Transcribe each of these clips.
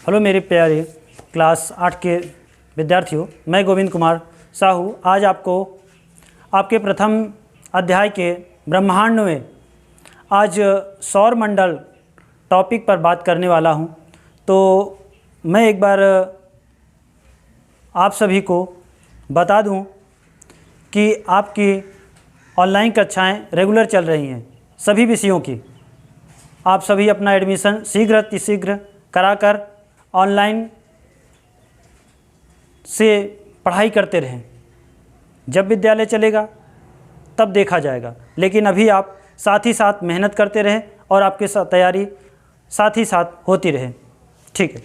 Hello मेरे प्यारे class 8 के विद्यार्थियों, मैं गोविंद कुमार साहू आज आपको आपके प्रथम अध्याय के ब्रह्मांड में आज सौर मंडल टॉपिक पर बात करने वाला हूं। तो मैं एक बार आप सभी को बता दूं कि आपकी ऑनलाइन कक्षाएं रेगुलर चल रही हैं सभी विषयों की। आप सभी अपना एडमिशन शीघ्र कराकर ऑनलाइन से पढ़ाई करते रहें। जब विद्यालय चलेगा तब देखा जाएगा, लेकिन अभी आप साथ ही साथ मेहनत करते रहें और आपके साथ तैयारी साथ ही साथ होती रहे। ठीक है,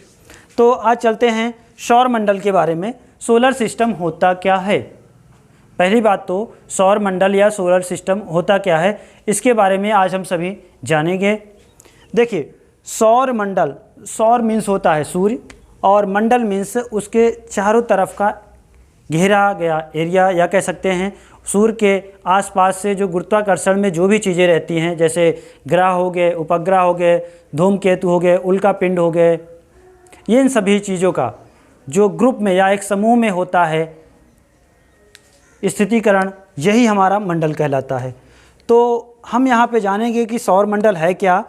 तो आज चलते हैं सौर मंडल के बारे में। सोलर सिस्टम होता क्या है? पहली बात तो सौर मंडल या सोलर सिस्टम होता क्या है, इसके बारे में आज हम सभी जानेंगे। देखिए, सौर मंडल, सौर मीन्स होता है सूर्य और मंडल मीन्स उसके चारों तरफ का घेरा गया एरिया, या कह सकते हैं सूर्य के आसपास से जो गुरुत्वाकर्षण में जो भी चीज़ें रहती हैं, जैसे ग्रह हो गए, उपग्रह हो गए, धूमकेतु हो गए, उल्का पिंड हो गए, ये इन सभी चीज़ों का जो ग्रुप में या एक समूह में होता है स्थितिकरण, यही हमारा मंडल कहलाता है। तो हम यहाँ पे जानेंगे कि सौर मंडल है क्या।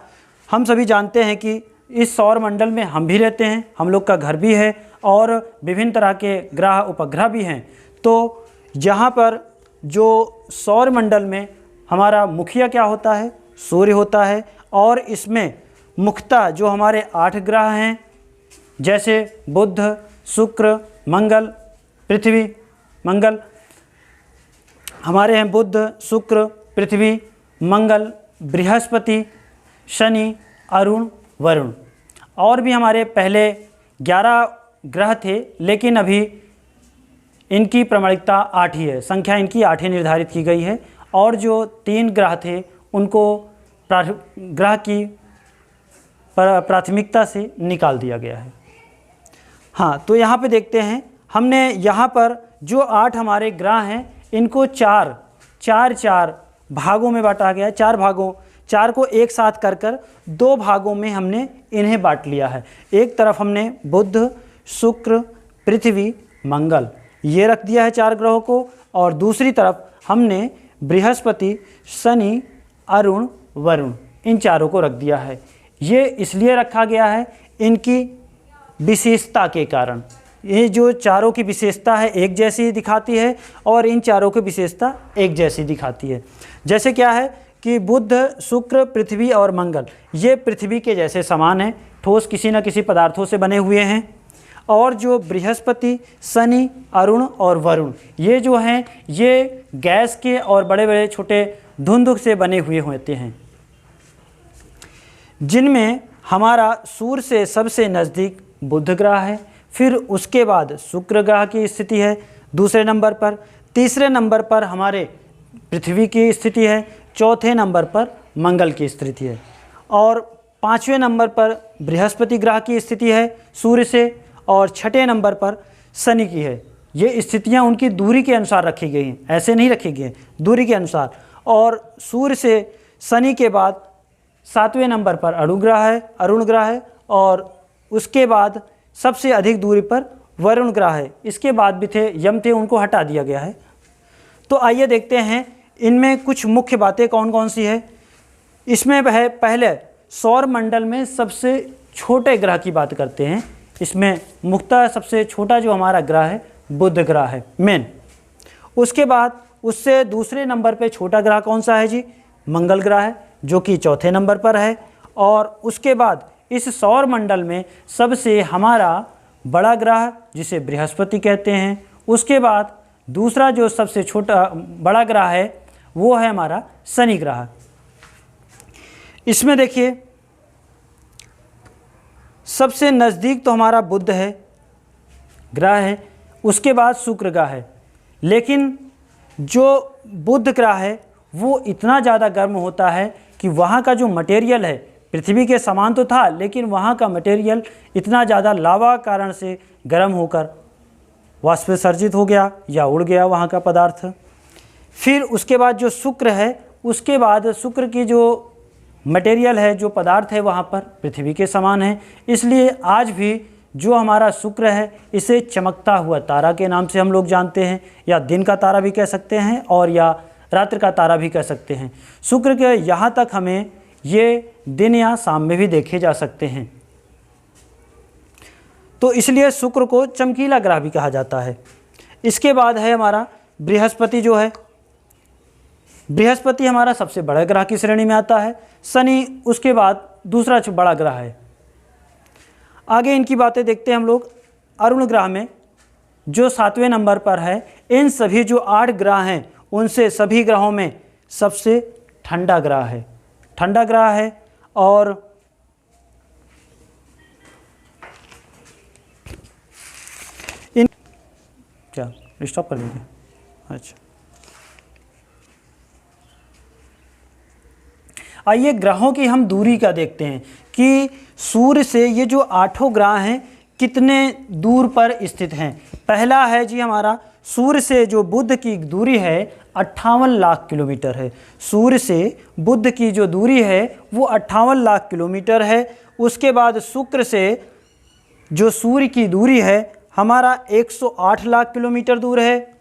हम सभी जानते हैं कि इस सौर मंडल में हम भी रहते हैं, हम लोग का घर भी है और विभिन्न तरह के ग्रह उपग्रह भी हैं। तो यहाँ पर जो सौर मंडल में हमारा मुखिया क्या होता है? सूर्य होता है। और इसमें मुख्यतः जो हमारे 8 ग्रह हैं, जैसे बुध, शुक्र, मंगल, पृथ्वी, मंगल हमारे हैं बुध, शुक्र, पृथ्वी, मंगल, बृहस्पति, शनि, अरुण, वरुण। और भी हमारे पहले 11 ग्रह थे, लेकिन अभी इनकी प्रामाणिकता 8 ही है, संख्या इनकी 8 ही निर्धारित की गई है। और जो 3 ग्रह थे उनको ग्रह की प्राथमिकता से निकाल दिया गया है। हाँ, तो यहाँ पे देखते हैं, हमने यहाँ पर जो 8 हमारे ग्रह हैं इनको चार भागों में बांटा गया है। 4 को एक साथ कर 2 भागों में हमने इन्हें बांट लिया है। एक तरफ हमने बुध, शुक्र, पृथ्वी, मंगल ये रख दिया है 4 ग्रहों को, और दूसरी तरफ हमने बृहस्पति, शनि, अरुण, वरुण इन 4 को रख दिया है। ये इसलिए रखा गया है इनकी विशेषता के कारण। ये जो 4 की विशेषता है एक जैसी दिखाती है और इन 4 की विशेषता एक जैसी दिखाती है। जैसे क्या है कि बुध, शुक्र, पृथ्वी और मंगल ये पृथ्वी के जैसे समान हैं, ठोस किसी न किसी पदार्थों से बने हुए हैं। और जो बृहस्पति, शनि, अरुण और वरुण ये जो हैं ये गैस के और बड़े बड़े छोटे धुंध से बने हुए होते हैं, जिनमें हमारा सूर्य से सबसे नज़दीक बुध ग्रह है, फिर उसके बाद शुक्र ग्रह की स्थिति है दूसरे नंबर पर, तीसरे नंबर पर हमारे पृथ्वी की स्थिति है, चौथे नंबर पर मंगल की स्थिति है, और 5वें नंबर पर बृहस्पति ग्रह की स्थिति है सूर्य से, और 6ठे नंबर पर शनि की है। ये स्थितियां उनकी दूरी के अनुसार रखी गई हैं, ऐसे नहीं रखी गई हैं, दूरी के अनुसार। और सूर्य से शनि के बाद 7वें नंबर पर अरुण ग्रह है, और उसके बाद सबसे अधिक दूरी पर वरुण ग्रह है। इसके बाद भी थे यम थे, उनको हटा दिया गया है। तो आइए देखते हैं इनमें कुछ मुख्य बातें कौन कौन सी है। इसमें है पहले सौर मंडल में सबसे छोटे ग्रह की बात करते हैं। इसमें मुख्यतः सबसे छोटा जो हमारा ग्रह है बुध ग्रह है मेन। उसके बाद उससे दूसरे नंबर पे छोटा ग्रह कौन सा है जी? मंगल ग्रह है, जो कि चौथे नंबर पर है। और उसके बाद इस सौर मंडल में सबसे हमारा बड़ा ग्रह जिसे बृहस्पति कहते हैं। उसके बाद दूसरा जो सबसे छोटा बड़ा ग्रह है वो है हमारा शनि ग्रह। इसमें देखिए सबसे नज़दीक तो हमारा बुध है, ग्रह है, उसके बाद शुक्र ग्रह है। लेकिन जो बुध ग्रह है वो इतना ज़्यादा गर्म होता है कि वहाँ का जो मटेरियल है पृथ्वी के समान तो था, लेकिन वहाँ का मटेरियल इतना ज़्यादा लावा कारण से गर्म होकर वाष्पसर्जित हो गया या उड़ गया वहाँ का पदार्थ। फिर उसके बाद जो शुक्र है, उसके बाद शुक्र की जो मटेरियल है, जो पदार्थ है वहाँ पर पृथ्वी के समान है। इसलिए आज भी जो हमारा शुक्र है इसे चमकता हुआ तारा के नाम से हम लोग जानते हैं, या दिन का तारा भी कह सकते हैं और या रात्रि का तारा भी कह सकते हैं। शुक्र के यहाँ तक हमें ये दिन या शाम में भी देखे जा सकते हैं, तो इसलिए शुक्र को चमकीला ग्रह भी कहा जाता है। इसके बाद है हमारा बृहस्पति जो है। बृहस्पति हमारा सबसे बड़ा ग्रह की श्रेणी में आता है। शनि उसके बाद दूसरा बड़ा ग्रह है। आगे इनकी बातें देखते हैं हम लोग। अरुण ग्रह में जो 7वें नंबर पर है, इन सभी जो 8 ग्रह हैं उनसे सभी ग्रहों में सबसे ठंडा ग्रह है, ठंडा ग्रह है। और इन क्या स्टॉप कर दीजिए। अच्छा, आइए ग्रहों की हम दूरी का देखते हैं कि सूर्य से ये जो 8 ग्रह हैं कितने दूर पर स्थित हैं। पहला है जी हमारा, सूर्य से जो बुध की दूरी है 58 लाख किलोमीटर है। सूर्य से बुध की जो दूरी है वो 58 लाख किलोमीटर है। उसके बाद शुक्र से जो सूर्य की दूरी है हमारा 108 लाख किलोमीटर दूर है।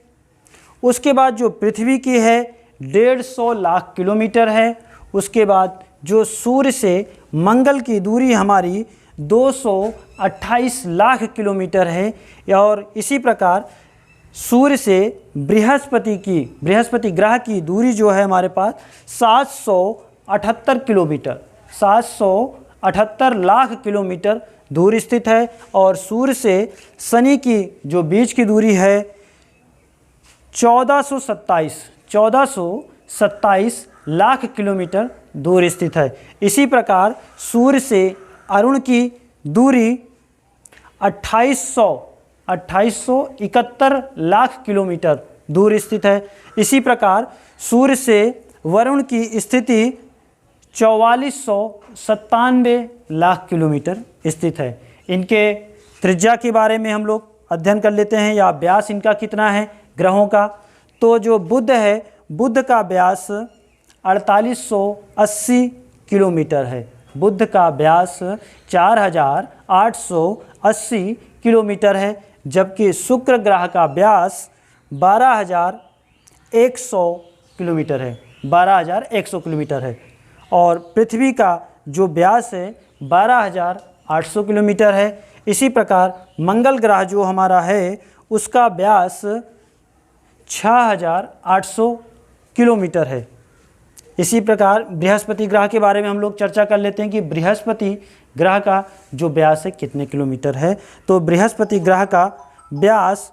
उसके बाद जो पृथ्वी की है 150 लाख किलोमीटर है। उसके बाद जो सूर्य से मंगल की दूरी हमारी 228 लाख किलोमीटर है। और इसी प्रकार सूर्य से बृहस्पति ग्रह की दूरी जो है हमारे पास 778 किलोमीटर, 778 लाख किलोमीटर दूर स्थित है। और सूर्य से शनि की जो बीच की दूरी है 1427 लाख किलोमीटर दूर स्थित है। इसी प्रकार सूर्य से अरुण की दूरी 2871 लाख किलोमीटर दूर स्थित है। इसी प्रकार सूर्य से वरुण की स्थिति 4497 लाख किलोमीटर स्थित है। इनके त्रिज्या के बारे में हम लोग अध्ययन कर लेते हैं, या व्यास इनका कितना है ग्रहों का। तो जो बुध है, बुध का व्यास 4880 किलोमीटर है। बुध का व्यास 4880 किलोमीटर है। जबकि शुक्र ग्रह का व्यास 12100 किलोमीटर है, 12100 किलोमीटर है। और पृथ्वी का जो व्यास है 12800 किलोमीटर है। इसी प्रकार मंगल ग्रह जो हमारा है उसका व्यास 6800 किलोमीटर है। इसी प्रकार बृहस्पति ग्रह के बारे में हम लोग चर्चा कर लेते हैं कि बृहस्पति ग्रह का जो व्यास है कितने किलोमीटर है। तो बृहस्पति ग्रह का व्यास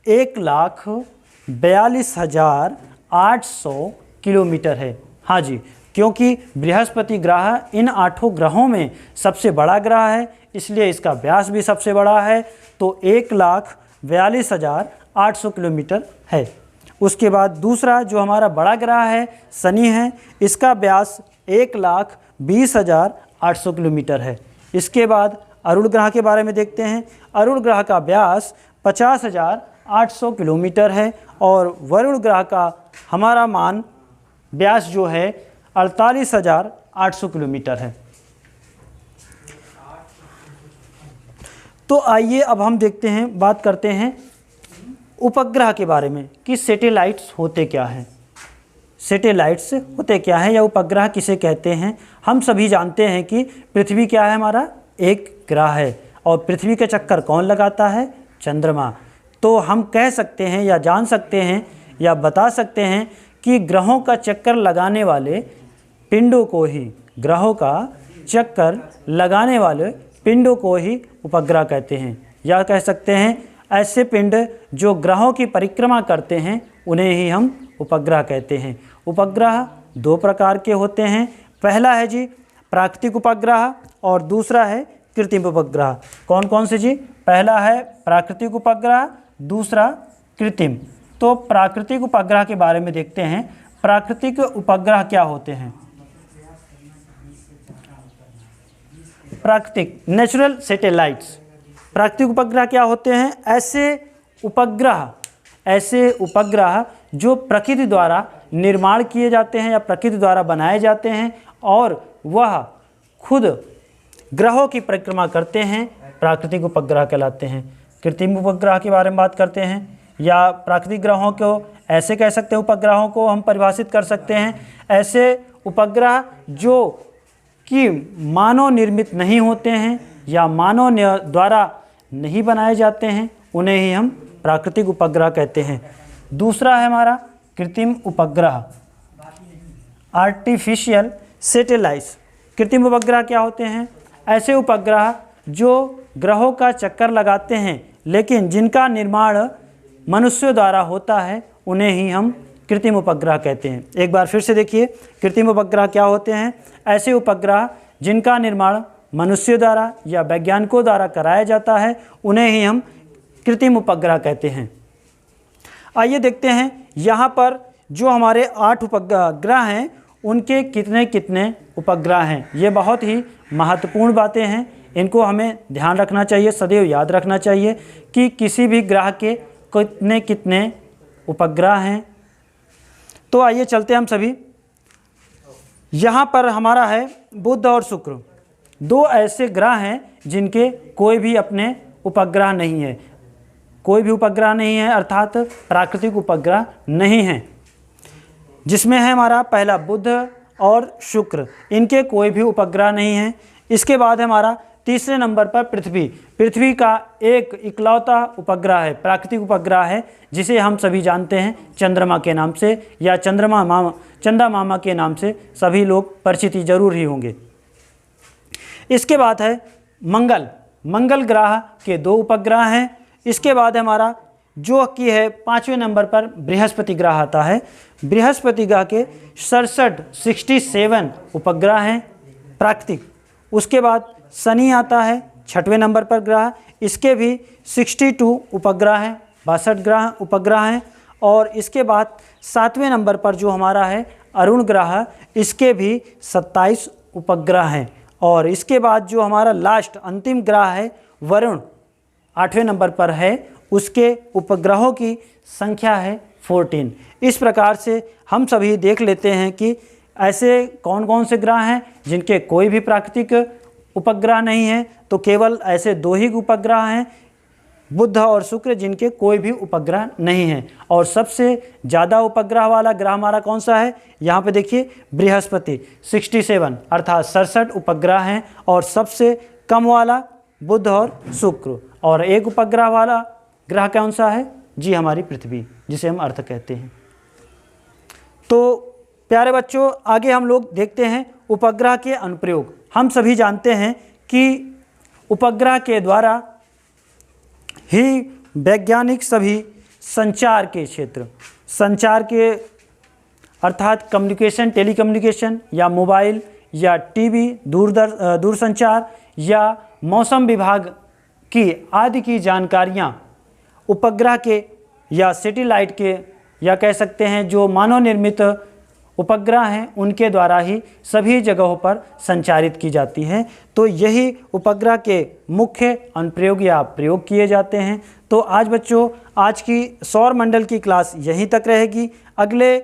1,42,800 किलोमीटर है। हाँ जी, क्योंकि बृहस्पति ग्रह इन 8 ग्रहों में सबसे बड़ा ग्रह है, इसलिए इसका व्यास भी सबसे बड़ा है। तो 1,42,800 किलोमीटर है। उसके बाद दूसरा जो हमारा बड़ा ग्रह है शनि है, इसका व्यास 1,20,800 किलोमीटर है। इसके बाद अरुण ग्रह के बारे में देखते हैं। अरुण ग्रह का व्यास 50,800 किलोमीटर है। और वरुण ग्रह का हमारा मान व्यास जो है 48,800 किलोमीटर है। तो आइए अब हम देखते हैं, बात करते हैं उपग्रह के बारे में कि सैटेलाइट्स होते क्या हैं। सैटेलाइट्स होते क्या हैं या उपग्रह किसे कहते हैं। हम सभी जानते हैं कि पृथ्वी क्या है, हमारा एक ग्रह है। और पृथ्वी के चक्कर कौन लगाता है, चंद्रमा। तो हम कह सकते हैं या जान सकते हैं या बता सकते हैं कि ग्रहों का चक्कर लगाने वाले पिंडों को ही, ग्रहों का चक्कर लगाने वाले पिंडों को ही उपग्रह कहते हैं। या कह सकते हैं ऐसे पिंड जो ग्रहों की परिक्रमा करते हैं उन्हें ही हम उपग्रह कहते हैं। उपग्रह 2 प्रकार के होते हैं। पहला है जी प्राकृतिक उपग्रह और दूसरा है कृत्रिम उपग्रह। कौन कौन से जी? पहला है प्राकृतिक उपग्रह, दूसरा कृत्रिम। तो प्राकृतिक उपग्रह के बारे में देखते हैं। प्राकृतिक उपग्रह क्या होते हैं? प्राकृतिक नेचुरल सैटेलाइट्स। प्राकृतिक उपग्रह क्या होते हैं? ऐसे उपग्रह जो प्रकृति द्वारा निर्माण किए जाते हैं या प्रकृति द्वारा बनाए जाते हैं और वह खुद ग्रहों की परिक्रमा करते हैं प्राकृतिक उपग्रह कहलाते हैं। कृत्रिम उपग्रह के बारे में बात करते हैं, या प्राकृतिक ग्रहों को ऐसे कह सकते हैं, उपग्रहों को हम परिभाषित कर सकते हैं ऐसे उपग्रह जो कि मानव निर्मित नहीं होते हैं या मानव द्वारा नहीं बनाए जाते हैं, उन्हें ही हम प्राकृतिक उपग्रह कहते हैं। दूसरा है हमारा कृत्रिम उपग्रह, आर्टिफिशियल सैटेलाइट्स। कृत्रिम उपग्रह क्या होते हैं? ऐसे उपग्रह जो ग्रहों का चक्कर लगाते हैं लेकिन जिनका निर्माण मनुष्यों द्वारा होता है, उन्हें ही हम कृत्रिम उपग्रह कहते हैं। एक बार फिर से देखिए, कृत्रिम उपग्रह क्या होते हैं? ऐसे उपग्रह जिनका निर्माण मनुष्यों द्वारा या वैज्ञानिकों द्वारा कराया जाता है, उन्हें ही हम कृत्रिम उपग्रह कहते हैं। आइए देखते हैं यहाँ पर जो हमारे 8 उपग्रह हैं उनके कितने कितने उपग्रह हैं। ये बहुत ही महत्वपूर्ण बातें हैं, इनको हमें ध्यान रखना चाहिए, सदैव याद रखना चाहिए कि किसी भी ग्रह के कितने कितने उपग्रह हैं। तो आइए चलते हैं हम सभी। यहाँ पर हमारा है बुध और शुक्र, 2 ऐसे ग्रह हैं जिनके कोई भी अपने उपग्रह नहीं है, कोई भी उपग्रह नहीं है, अर्थात प्राकृतिक उपग्रह नहीं है। जिसमें है हमारा पहला बुध और शुक्र, इनके कोई भी उपग्रह नहीं है। इसके बाद है हमारा तीसरे नंबर पर पृथ्वी। पृथ्वी का एक इकलौता उपग्रह है, प्राकृतिक उपग्रह है, जिसे हम सभी जानते हैं चंद्रमा के नाम से, या चंदा मामा के नाम से सभी लोग परिचित जरूर ही होंगे। इसके बाद है मंगल। मंगल ग्रह के 2 उपग्रह हैं। इसके बाद हमारा जो कि है 5वें नंबर पर बृहस्पति ग्रह आता है। बृहस्पति ग्रह के 67 उपग्रह हैं प्राकृतिक। उसके बाद शनि आता है 6वें नंबर पर ग्रह, इसके भी 62 उपग्रह हैं, 62 उपग्रह हैं। और इसके बाद 7वें नंबर पर जो हमारा है अरुण ग्रह, इसके भी 27 उपग्रह हैं। और इसके बाद जो हमारा लास्ट अंतिम ग्रह है वरुण, 8वें नंबर पर है, उसके उपग्रहों की संख्या है 14। इस प्रकार से हम सभी देख लेते हैं कि ऐसे कौन कौन से ग्रह हैं जिनके कोई भी प्राकृतिक उपग्रह नहीं है। तो केवल ऐसे 2 ही उपग्रह हैं, बुध और शुक्र, जिनके कोई भी उपग्रह नहीं है। और सबसे ज़्यादा उपग्रह वाला ग्रह हमारा कौन सा है? यहाँ पे देखिए बृहस्पति, 67 अर्थात 67 उपग्रह हैं। और सबसे कम वाला बुध और शुक्र। और एक उपग्रह वाला ग्रह कौन सा है? जी हमारी पृथ्वी, जिसे हम अर्थ कहते हैं। तो प्यारे बच्चों, आगे हम लोग देखते हैं उपग्रह के अनुप्रयोग। हम सभी जानते हैं कि उपग्रह के द्वारा ही वैज्ञानिक सभी संचार के क्षेत्र, संचार के अर्थात कम्युनिकेशन, टेलीकम्युनिकेशन या मोबाइल या टीवी, दूरसंचार या मौसम विभाग की आदि की जानकारियाँ उपग्रह के या सैटेलाइट के या कह सकते हैं जो मानव निर्मित उपग्रह हैं उनके द्वारा ही सभी जगहों पर संचारित की जाती हैं। तो यही उपग्रह के मुख्य अनुप्रयोग या प्रयोग किए जाते हैं। तो आज बच्चों, आज की सौर मंडल की क्लास यहीं तक रहेगी। अगले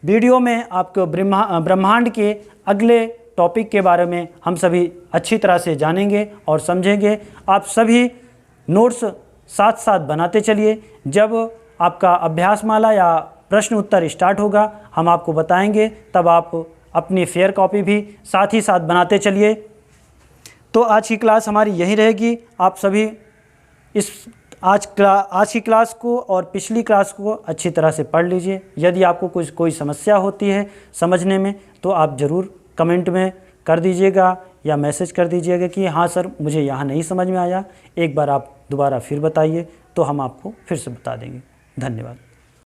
वीडियो में आपको ब्रह्मांड के अगले टॉपिक के बारे में हम सभी अच्छी तरह से जानेंगे और समझेंगे। आप सभी नोट्स साथ साथ बनाते चलिए। जब आपका अभ्यासमाला या प्रश्न उत्तर स्टार्ट होगा हम आपको बताएंगे, तब आप अपनी फेयर कॉपी भी साथ ही साथ बनाते चलिए। तो आज की क्लास हमारी यहीं रहेगी। आप सभी इस आज की क्लास को और पिछली क्लास को अच्छी तरह से पढ़ लीजिए। यदि आपको कोई समस्या होती है समझने में तो आप ज़रूर कमेंट में कर दीजिएगा या मैसेज कर दीजिएगा कि हाँ सर मुझे यहाँ नहीं समझ में आया, एक बार आप दोबारा फिर बताइए, तो हम आपको फिर से बता देंगे। धन्यवाद।